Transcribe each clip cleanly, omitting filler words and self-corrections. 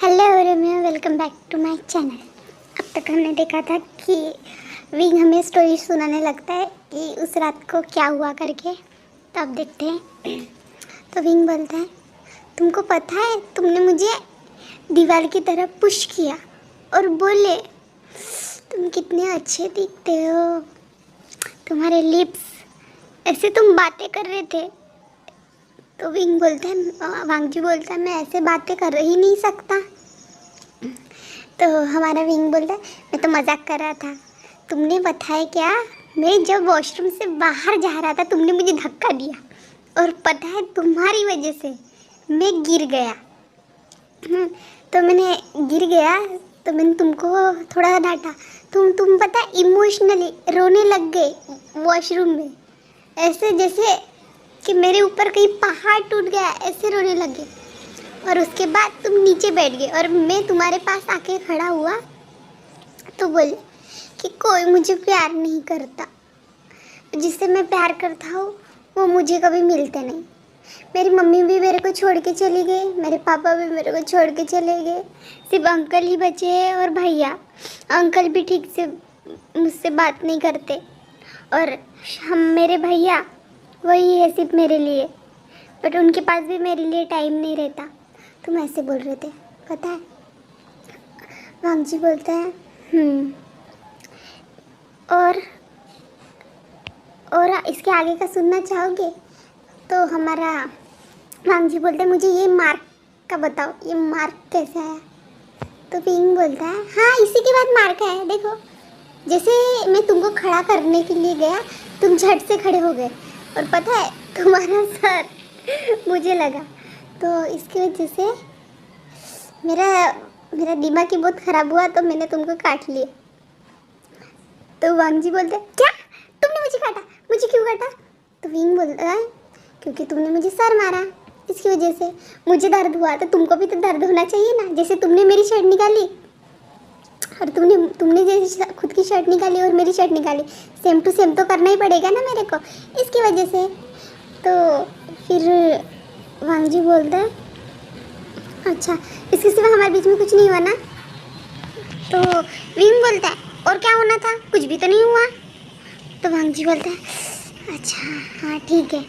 Hello Ramya, welcome back to my channel. अब तक हमने देखा था कि विंग हमें स्टोरी सुनाने लगता है कि उस रात को क्या हुआ करके। तो अब देखते हैं। तो विंग बोलता है, तुमको पता है तुमने मुझे दीवार की तरह पुश किया और बोले तुम कितने अच्छे दिखते हो, तुम्हारे लिप्स, ऐसे तुम बातें कर रहे थे। तो विंग बोलता है, वांगजी बोलता है, मैं ऐसे बातें कर ही नहीं सकता। तो हमारा विंग बोलता है, मैं तो मजाक कर रहा था। तुमने बताया क्या, मैं जब वॉशरूम से बाहर जा रहा था तुमने मुझे धक्का दिया और पता है तुम्हारी वजह से मैं गिर गया। तो मैंने गिर गया तो मैंने तुमको थोड़ा डांटा। तुम पता है इमोशनली रोने लग गए वॉशरूम में, ऐसे जैसे कि मेरे ऊपर कहीं पहाड़ टूट गया, ऐसे रोने लगे। और उसके बाद तुम नीचे बैठ गए और मैं तुम्हारे पास आके खड़ा हुआ तो बोले कि कोई मुझे प्यार नहीं करता, जिससे मैं प्यार करता हूँ वो मुझे कभी मिलते नहीं। मेरी मम्मी भी मेरे को छोड़ के चली गई, मेरे पापा भी मेरे को छोड़ के चले गए, सिर्फ अंकल ही बचे हैं और भैया। अंकल भी ठीक से मुझसे बात नहीं करते और हम मेरे भैया वही है सिर्फ मेरे लिए, बट उनके पास भी मेरे लिए टाइम नहीं रहता। तुम ऐसे बोल रहे थे पता है। वांगजी बोलते हैं और इसके आगे का सुनना चाहोगे? तो हमारा वांगजी बोलते हैं, मुझे ये मार्क का बताओ, ये मार्क कैसे आया? तो विंग बोलता है, हाँ इसी के बाद मार्क है, देखो जैसे मैं तुमको खड़ा करने के लिए गया तुम झट से खड़े हो गए और पता है तुम्हारा सर मुझे लगा, तो इसकी वजह से मेरा दिमाग ही बहुत ख़राब हुआ तो मैंने तुमको काट लिया। तो वांगजी बोलते हैं, क्या तुमने मुझे काटा? मुझे क्यों काटा? तो विंग बोलता है, क्योंकि तुमने मुझे सर मारा, इसकी वजह से मुझे दर्द हुआ, तो तुमको भी तो दर्द होना चाहिए ना। जैसे तुमने मेरी शर्ट निकाली और तुमने जैसे खुद की शर्ट निकाली और मेरी शर्ट निकाली, सेम टू सेम तो करना ही पड़ेगा ना मेरे को, इसकी वजह से। तो फिर वांगजी बोलता है, अच्छा इसके सिवा हमारे बीच में कुछ नहीं हुआ ना? तो विंग बोलता है, और क्या होना था, कुछ भी तो नहीं हुआ। तो वांगजी बोलता है, अच्छा हाँ ठीक है।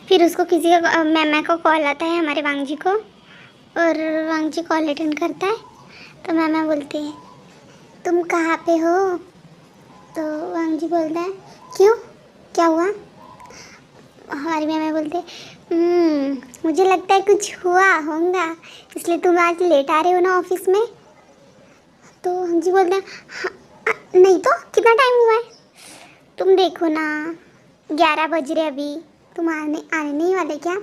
फिर उसको किसी का मैमा को कॉल आता है हमारे वांगजी को, और वांगजी कॉल अटेंड करता है। तो मैमा बोलती है, तुम कहाँ पे हो? तो वांगजी बोलता है, क्यों क्या हुआ? हमारी मैमा बोलते, मुझे लगता है कुछ हुआ होगा इसलिए तुम आज लेट आ रहे हो ना ऑफिस में। तो वांगजी बोलते हैं, हाँ, नहीं तो कितना टाइम हुआ है? तुम देखो ना 11 बज रहे अभी, तुम आने नहीं वाले क्या?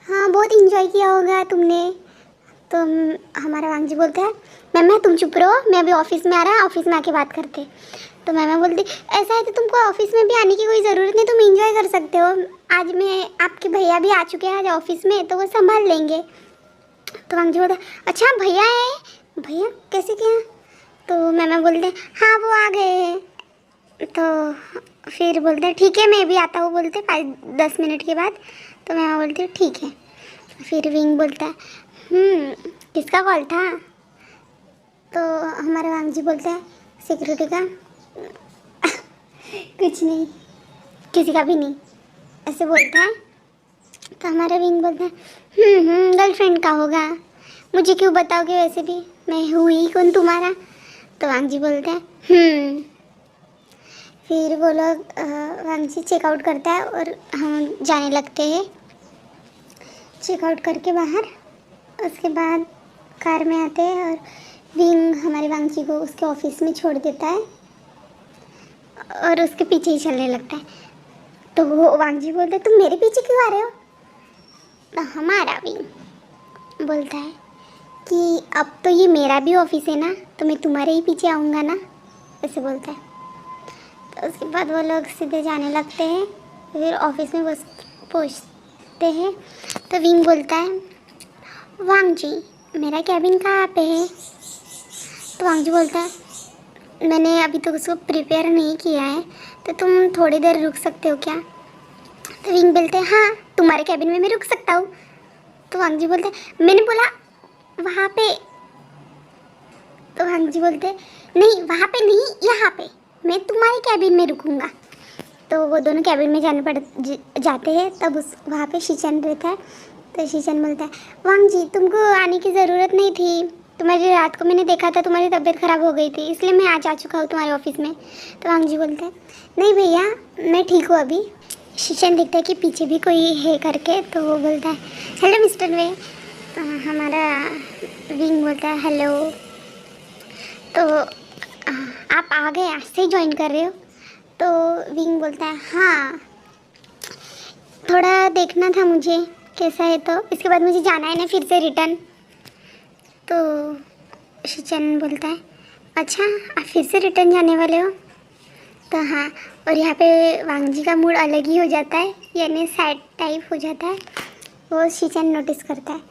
हाँ बहुत इंजॉय किया होगा तुमने। तो हमारा वांगजी बोलता है, मैम तुम चुप रहो, मैं अभी ऑफिस में आ रहा है, ऑफिस में आके बात करते। तो मैम बोलती, ऐसा है तो तुमको ऑफिस में भी आने की कोई ज़रूरत नहीं, तुम इंजॉय कर सकते हो। आज मैं आपके भैया भी आ चुके हैं आज ऑफिस में, तो वो संभाल लेंगे। तो वांगजी बोलता है, अच्छा भैया है? भैया कैसे क्या? तो मैम बोलते हैं, हाँ वो आ गए हैं। तो फिर बोलते हैं, ठीक है मैं भी आता हूँ, बोलते 5-10 मिनट के बाद। तो मैम बोलती है, ठीक है। फिर विंग बोलता है, किसका कॉल था? तो हमारा वांगजी बोलता है, सिक्योरिटी का। कुछ नहीं, किसी का भी नहीं, ऐसे बोलता है। तो हमारा विंग बोलता है, गर्लफ्रेंड का होगा, मुझे क्यों बताओगे, वैसे भी मैं हुई कौन तुम्हारा? तो वांगजी बोलता है, फिर वो लोग वांगजी चेकआउट करता है और हम जाने लगते हैं। चेकआउट करके बाहर, उसके बाद कार में आते हैं और विंग हमारे वांगजी को उसके ऑफिस में छोड़ देता है और उसके पीछे ही चलने लगता है। तो वो वांगजी बोलता है, तुम मेरे पीछे क्यों आ रहे हो? तो हमारा विंग बोलता है कि अब तो ये मेरा भी ऑफिस है ना, तो मैं तुम्हारे ही पीछे आऊँगा ना, ऐसे बोलता है। तो उसके बाद वो लोग सीधे जाने लगते हैं, फिर ऑफिस में बस पहुँचते हैं। तो विंग बोलता है, वांगजी मेरा कैबिन कहाँ पे है? तो वांगजी बोलता है, मैंने अभी तक उसको प्रिपेयर नहीं किया है, तो तुम थोड़ी देर रुक सकते हो क्या? तो विंग बोलते हैं, हाँ तुम्हारे कैबिन में मैं रुक सकता हूँ। तो वांगजी बोलते हैं, मैंने बोला वहाँ पे। तो वांग जी बोलते नहीं वहाँ पे नहीं, यहाँ पे, मैं तुम्हारे कैबिन में रुकूंगा। तो वो दोनों कैबिन में जाते हैं। तब उस वहाँ पे शीचन रहता है। तो शीचन बोलता है वांग जी तुमको आने की ज़रूरत नहीं थी, तुम्हारी रात को मैंने देखा था तुम्हारी तबीयत ख़राब हो गई थी, इसलिए मैं आज आ चुका हूँ तुम्हारे ऑफिस में। तो वांग जी बोलता है नहीं भैया मैं ठीक हूँ अभी। शीचन देखता है कि पीछे भी कोई है करके, तो वो बोलता है हेलो मिस्टर वे। हमारा विंग बोलता है हेलो। तो आप आ गए, आज से ही ज्वाइन कर रहे हो? तो विंग बोलता है हाँ, थोड़ा देखना था मुझे कैसा है, तो इसके बाद मुझे जाना है ना फिर से रिटर्न। तो शीचन बोलता है अच्छा आप फिर से रिटर्न जाने वाले हो? तो हाँ, और यहाँ पे वांग जी का मूड अलग ही हो जाता है, यानी सैड टाइप हो जाता है। वो शीचन नोटिस करता है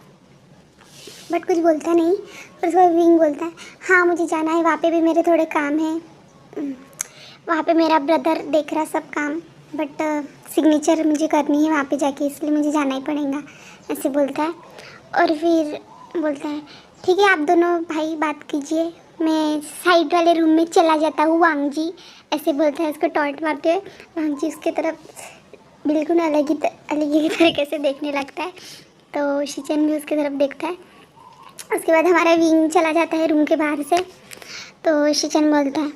बट कुछ बोलता नहीं। और उसके बाद विंग बोलता है हाँ मुझे जाना है, वहाँ पे भी मेरे थोड़े काम हैं, वहाँ पे मेरा ब्रदर देख रहा सब काम, बट सिग्नेचर मुझे करनी है वहाँ पे जाके, इसलिए मुझे जाना ही पड़ेगा, ऐसे बोलता है। और फिर बोलता है ठीक है आप दोनों भाई बात कीजिए, मैं साइड वाले रूम में चला जाता हूँ वांग जी, ऐसे बोलता है उसको टॉन्ट मारते हुए। वांग जी उसके तरफ बिल्कुल अलग ही तरीके से देखने लगता है। तो शीचन भी उसकी तरफ देखता है। उसके बाद हमारा विंग चला जाता है रूम के बाहर से। तो शीचन बोलता है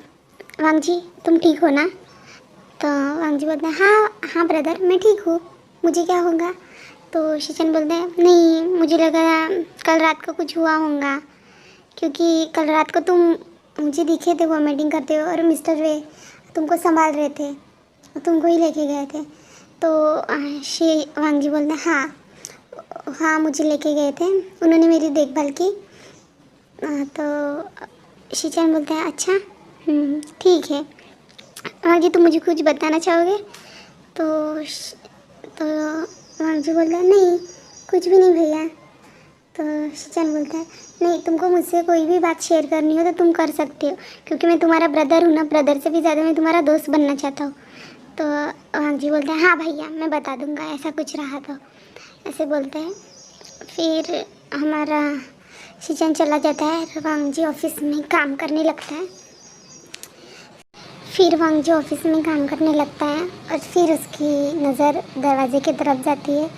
वांग जी तुम ठीक हो ना? तो वांग जी बोलता है हाँ हाँ ब्रदर मैं ठीक हूँ, मुझे क्या होगा? तो शीचन बोलता है नहीं मुझे लगा कल रात को कुछ हुआ होगा, क्योंकि कल रात को तुम मुझे दिखे थे वॉमिटिंग करते हुए और मिस्टर वे तुमको संभाल रहे थे, तुमको ही लेके गए थे। तो वांग जी बोलता है हाँ हाँ मुझे लेके गए थे, उन्होंने मेरी देखभाल की। तो शीचन बोलता है अच्छा ठीक है। वांग जी तुम मुझे कुछ बताना चाहोगे? तो वांग जी बोलता है नहीं कुछ भी नहीं भैया। तो शीचन बोलता है नहीं तुमको मुझसे कोई भी बात शेयर करनी हो तो तुम कर सकते हो, क्योंकि मैं तुम्हारा ब्रदर हूँ ना, ब्रदर से भी ज़्यादा मैं तुम्हारा दोस्त बनना चाहता हूँ। तो वांग जी बोलता है हाँ भैया मैं बता दूँगा, ऐसा कुछ रहा तो, ऐसे बोलते हैं। फिर हमारा शीचन चला जाता है, वांग जी ऑफिस में काम करने लगता है। फिर वांग जी ऑफिस में काम करने लगता है और फिर उसकी नज़र दरवाजे की तरफ जाती है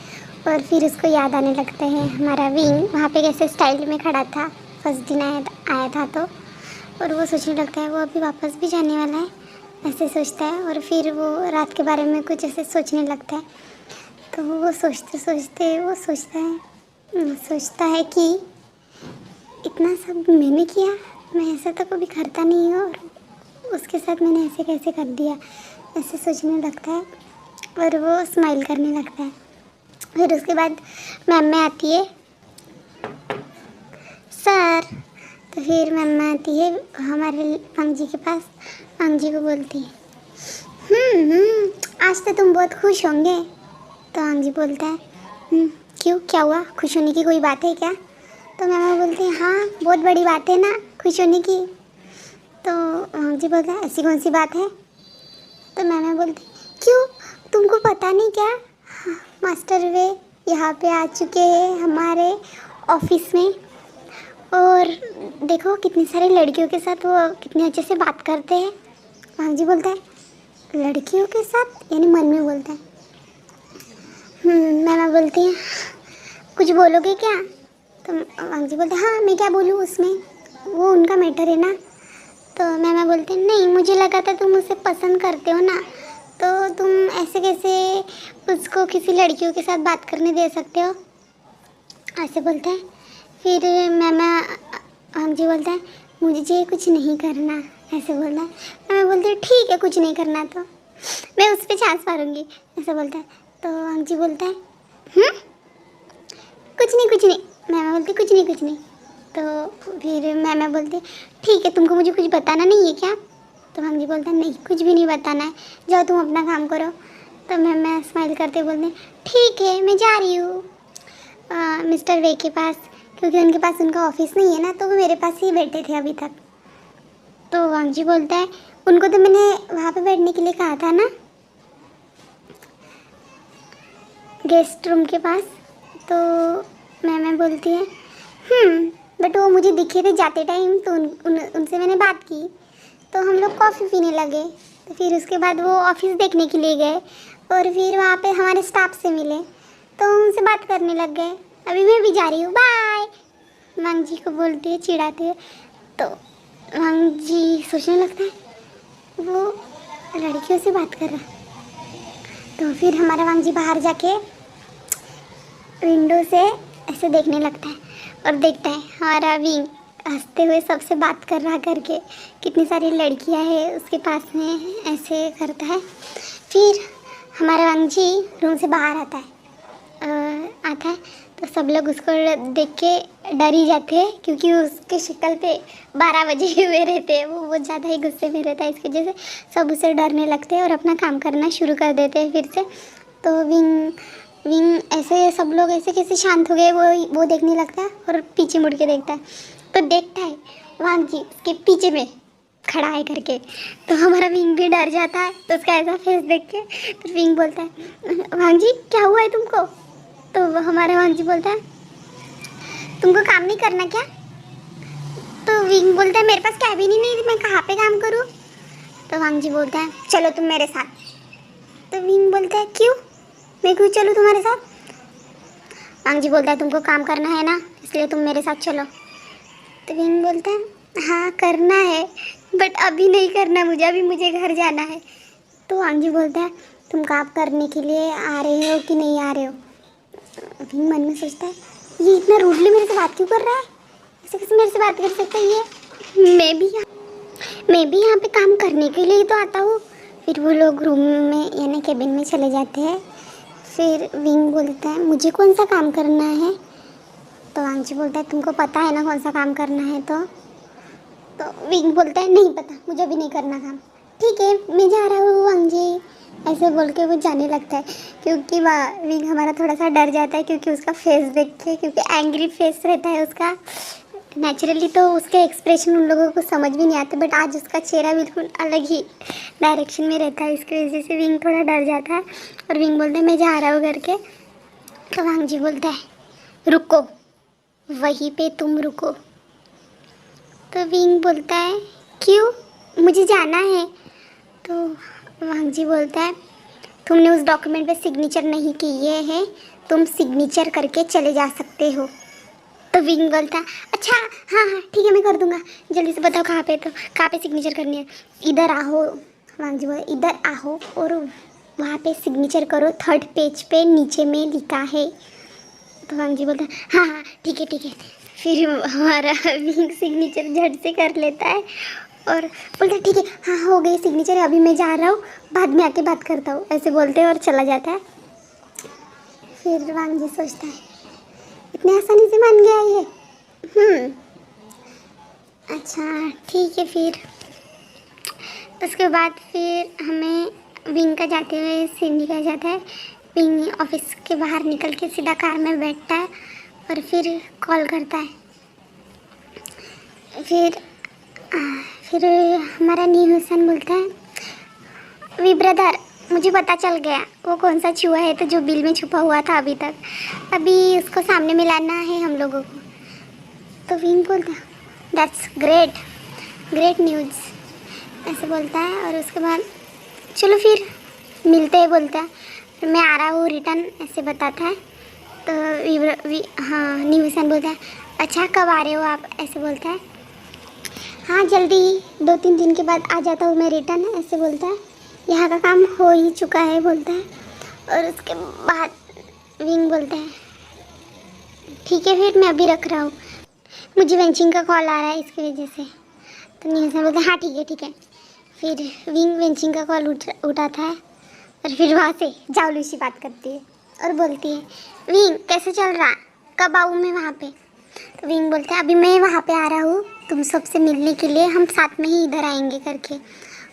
और फिर उसको याद आने लगता है हमारा विंग वहाँ पे कैसे स्टाइल में खड़ा था फर्स्ट दिन आया था। तो और वो सोचने लगता है वो अभी वापस भी जाने वाला है, ऐसे सोचता है। और फिर वो रात के बारे में कुछ ऐसे सोचने लगता है। तो वो सोचते सोचते वो सोचता है कि इतना सब मैंने किया, मैं ऐसा तो कभी करता नहीं हूँ और उसके साथ मैंने ऐसे कैसे कर दिया, ऐसे सोचने लगता है और वो स्माइल करने लगता है। फिर उसके बाद मैम में आती है सर। तो फिर मैम आती है हमारे वांग जी के पास, वांग जी को बोलती है आज तो तुम बहुत खुश होंगे। तो वांग जी बोलता है क्यों क्या हुआ, खुश होने की कोई बात है क्या? तो मैम बोलती है हाँ बहुत बड़ी बात है ना खुश होने की। तो वांग जी बोलता है ऐसी कौन सी बात है? तो मैम बोलती क्यों तुमको पता नहीं क्या, मास्टर वे यहाँ पे आ चुके हैं हमारे ऑफिस में, और देखो कितनी सारी लड़कियों के साथ वो कितने अच्छे से बात करते हैं। वांग जी बोलता है लड़कियों के साथ, यानी मन में बोलता है। मैम बोलती है कुछ बोलोगे क्या? तो वांग जी बोलते हैं हाँ मैं क्या बोलूँ उसमें, वो उनका मैटर है ना। तो मैम बोलते हैं नहीं मुझे लगा था तुम उसे पसंद करते हो ना, तो तुम ऐसे कैसे उसको किसी लड़कियों के साथ बात करने दे सकते हो, ऐसे बोलते हैं। फिर मैम वांग जी बोलता है मुझे कुछ नहीं करना, ऐसे बोलता है। मैं बोलती हूँ ठीक है कुछ नहीं करना तो मैं उस पर चांस मारूंगी, ऐसे बोलता है। तो वांग जी बोलता है कुछ नहीं। मैम बोलती कुछ नहीं। तो फिर मैम बोलती ठीक है तुमको मुझे कुछ बताना नहीं है क्या? तो वांग जी बोलता है नहीं कुछ भी नहीं बताना है, जाओ तुम अपना काम करो। तो मैं स्माइल करते बोलते ठीक है मैं जा रही हूँ मिस्टर वे के पास, क्योंकि उनके पास उनका ऑफिस नहीं है ना, तो वो मेरे पास ही बैठे थे अभी तक। तो वांग जी बोलता है उनको तो मैंने वहाँ पे बैठने के लिए कहा था ना गेस्ट रूम के पास। तो मैं बोलती है बट वो मुझे दिखे थे जाते टाइम, तो उनसे मैंने बात की, तो हम लोग कॉफ़ी पीने लगे। तो फिर उसके बाद वो ऑफिस देखने के लिए गए और फिर वहाँ पे हमारे स्टाफ से मिले, तो उनसे बात करने लग गए। अभी मैं भी जा रही हूँ, बाय। वांग जी को बोलते हैं चिढ़ाते हैं, तो वांग जी सोचने लगता है वो लड़कियों से बात कर रहा है। तो फिर हमारा वांग जी बाहर जाके विंडो से ऐसे देखने लगता है और देखता है हमारा विंग हंसते हुए सबसे बात कर रहा करके, कितनी सारी लड़कियां हैं उसके पास में, ऐसे करता है। फिर हमारा वांग जी रूम से बाहर आता है, तो सब लोग उसको देख के डर ही जाते हैं, क्योंकि उसके शक्ल पे 12 बजे हुए रहते हैं, वो बहुत ज़्यादा ही गुस्से में रहता है। इसकी वजह से सब उसे डरने लगते हैं और अपना काम करना शुरू कर देते हैं फिर से। तो विंग ऐसे सब लोग ऐसे कैसे शांत हो गए वो देखने लगता है और पीछे मुड़ के देखता है, तो देखता है वांग जी उसके पीछे में खड़ा है करके। तो हमारा विंग भी डर जाता है, तो उसका ऐसा फेस देख के तो विंग बोलता है वांग जी क्या हुआ है तुमको? तो हमारा वांग जी बोलता है तुमको काम नहीं करना क्या? तो विंग बोलता है मेरे पास कैबिन ही नहीं, मैं कहाँ पे काम करूँ? तो वांग जी बोलता है चलो तुम मेरे साथ। तो विंग बोलता है क्यों, मैं क्यों चलूँ तुम्हारे साथ? वांग जी बोलता है तुमको काम करना है ना, इसलिए तुम मेरे साथ चलो। तो विंग बोलता है हाँ करना है, बट अभी नहीं करना मुझे, अभी मुझे घर जाना है। तो वांग जी बोलता है तुम काम करने के लिए आ रहे हो कि नहीं आ रहे हो? विंग मन में सोचता है ये इतना रूडली मेरे से बात क्यों कर रहा है, ऐसे कैसे मेरे से बात कर सकता है ये? मैं भी यहाँ पे काम करने के लिए ही तो आता हूँ। फिर वो लोग रूम में यानी केबिन में चले जाते हैं। फिर विंग बोलता है मुझे कौन सा काम करना है? तो वांग जी बोलता है तुमको पता है ना कौन सा काम करना है? तो विंग बोलता है नहीं पता, मुझे भी नहीं करना काम। ठीक है मैं जा रहा हूँ वांग जी, ऐसे बोल के वो जाने लगता है। क्योंकि विंग हमारा थोड़ा सा डर जाता है, क्योंकि उसका फेस देख के, क्योंकि एंग्री फेस रहता है उसका नेचुरली, तो उसके एक्सप्रेशन उन लोगों को समझ भी नहीं आते, बट आज उसका चेहरा बिल्कुल अलग ही डायरेक्शन में रहता है, इसकी वजह से विंग थोड़ा डर जाता है। और विंग बोलता है मैं जा रहा हूँ करके। तो वांग जी बोलता है रुको, वहीं पे तुम रुको। तो विंग बोलता है क्यों, मुझे जाना है। तो वांग जी बोलता है तुमने उस डॉक्यूमेंट पे सिग्नेचर नहीं किए हैं, तुम सिग्नेचर करके चले जा सकते हो। तो विंग बोलता है अच्छा हाँ ठीक है मैं कर दूंगा, जल्दी से बताओ कहाँ पे सिग्नेचर करनी है? इधर आओ। वांग जी बोलता इधर आओ और वहाँ पे सिग्नेचर करो, 3rd पेज पे नीचे में लिखा है। तो वांग जी बोलता है हाँ ठीक है। फिर हमारा विंग सिग्नेचर झट से कर लेता है और बोलता है ठीक है हाँ हो गई सिग्नेचर, अभी मैं जा रहा हूँ, बाद में आके बात करता हूँ, ऐसे बोलते हैं और चला जाता है। फिर वांग जी सोचता है इतने आसानी से मान गया ये। अच्छा ठीक है। फिर उसके बाद फिर हमें विंग का जाते हुए सीन दिखाया जाता है। विंग ऑफिस के बाहर निकल के सीधा कार में बैठता है और फिर कॉल करता है। फिर हमारा नीहूसन बोलता है वी ब्रदर मुझे पता चल गया वो कौन सा चूहा है तो जो बिल में छुपा हुआ था अभी तक, अभी उसको सामने में लाना है हम लोगों को। तो विंग बोलता है दैट्स ग्रेट न्यूज़ ऐसे बोलता है। और उसके बाद चलो फिर मिलते हैं बोलता है, मैं आ रहा हूँ रिटर्न ऐसे बताता है। तो हाँ नीहूसन बोलता है अच्छा कब आ रहे हो आप, ऐसे बोलता है। हाँ जल्दी 2-3 दिन के बाद आ जाता हूँ मैं रिटर्न, ऐसे बोलता है। यहाँ का काम हो ही चुका है बोलता है। और उसके बाद विंग बोलता है ठीक है फिर मैं अभी रख रहा हूँ, मुझे वेंचिंग का कॉल आ रहा है इसकी वजह से। तो नीहूसन बोलता है हाँ ठीक है। फिर विंग वेंचिंग का कॉल उठाता है और फिर वहाँ से जावलूसी बात करती है और बोलती है विंग कैसे चल रहा, कब आऊँ मैं वहाँ पे? तो विंग बोलता है अभी मैं वहाँ पे आ रहा हूँ तुम सबसे मिलने के लिए, हम साथ में ही इधर आएंगे करके।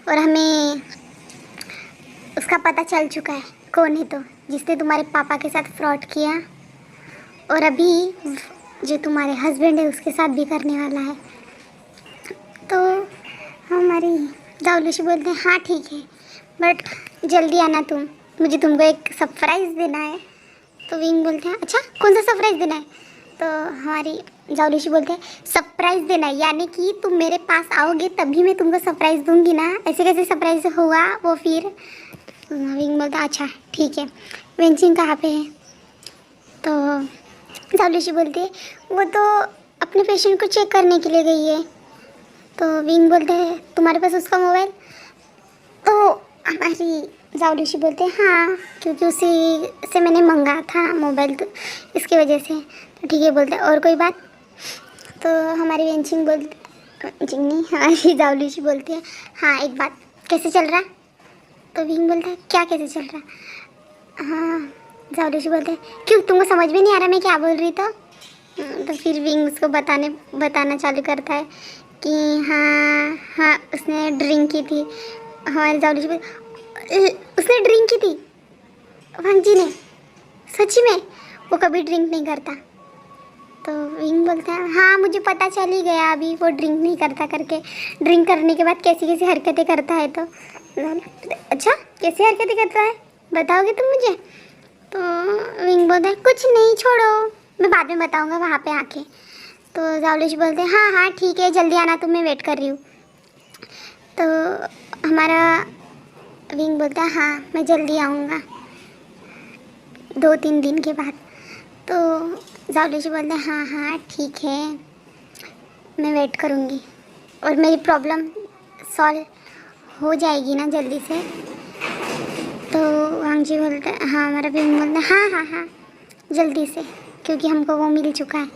और हमें उसका पता चल चुका है कौन है, तो जिसने तुम्हारे पापा के साथ फ्रॉड किया और अभी जो तुम्हारे हस्बैंड है उसके साथ भी करने वाला है। तो हमारी जावलूसी बोलते हैं हाँ ठीक है बट जल्दी आना मुझे तुमको एक सरप्राइज़ देना है। तो विंग बोलते हैं अच्छा कौन सा सरप्राइज़ देना है? तो हमारी जावलूशी बोलते हैं सरप्राइज़ देना, यानी कि तुम मेरे पास आओगे तभी मैं तुमको सरप्राइज़ दूंगी ना, ऐसे कैसे सरप्राइज़ हुआ वो फिर। विंग बोलता अच्छा ठीक है, वेंचिंग कहाँ पे है? तो जावलूशी बोलती है वो तो अपने पेशेंट को चेक करने के लिए गई है। तो विंग बोलते हैं तुम्हारे पास उसका मोबाइल? तो हमारी जावलूशी बोलते हैं हाँ, क्योंकि उसी से मैंने मंगा था मोबाइल, तो इसकी वजह से। तो ठीक है बोलते हैं और कोई बात? तो हमारी वेंचिंग वेंचिंग नहीं, हमारी जावलूशी बोलती है हाँ एक बात, कैसे चल रहा? तो विंग बोलता है क्या कैसे चल रहा? हाँ, जावलूशी बोलते हैं क्यों तुमको समझ में नहीं आ रहा मैं क्या बोल रही? तो फिर विंग उसको बताना चालू करता है कि हाँ हाँ उसने ड्रिंक की थी। हमारी जावलूशी उसने ड्रिंक की थी? वांगजी ने? सच्ची में? वो कभी ड्रिंक नहीं करता। तो विंग बोलता है हाँ मुझे पता चल ही गया अभी वो ड्रिंक नहीं करता करके, ड्रिंक करने के बाद कैसी कैसी हरकतें करता है। तो अच्छा कैसी हरकतें करता है बताओगे तुम मुझे? तो विंग बोलता है कुछ नहीं छोड़ो, मैं बाद में बताऊंगा वहाँ पे आके। तो जावलूशी बोलते हैं हाँ हाँ ठीक है जल्दी आना, तुम मैं वेट कर रही हूँ। तो हमारा विंग बोलता है हाँ मैं जल्दी आऊँगा 2-3 दिन के बाद। तो जावलूशी बोलते हैं हाँ हाँ ठीक है मैं वेट करूँगी और मेरी प्रॉब्लम सॉल्व हो जाएगी ना जल्दी से। तो वांगजी बोलते हैं हाँ, हमारा विंग बोलता है हाँ हाँ हाँ जल्दी से, क्योंकि हमको वो मिल चुका है,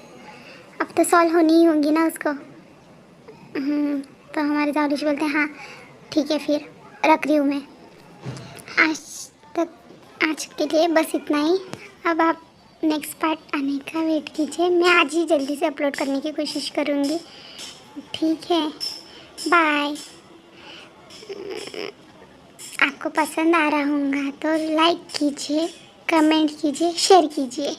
अब तो सॉल्व होनी ही होगी ना उसको। तो हमारे जावलूशी बोलते हैं हाँ ठीक है फिर रख रही हूँ मैं। आज के लिए बस इतना ही। अब आप नेक्स्ट पार्ट आने का वेट कीजिए, मैं आज ही जल्दी से अपलोड करने की कोशिश करूँगी। ठीक है बाय। आपको पसंद आ रहा होगा तो लाइक कीजिए, कमेंट कीजिए, शेयर कीजिए।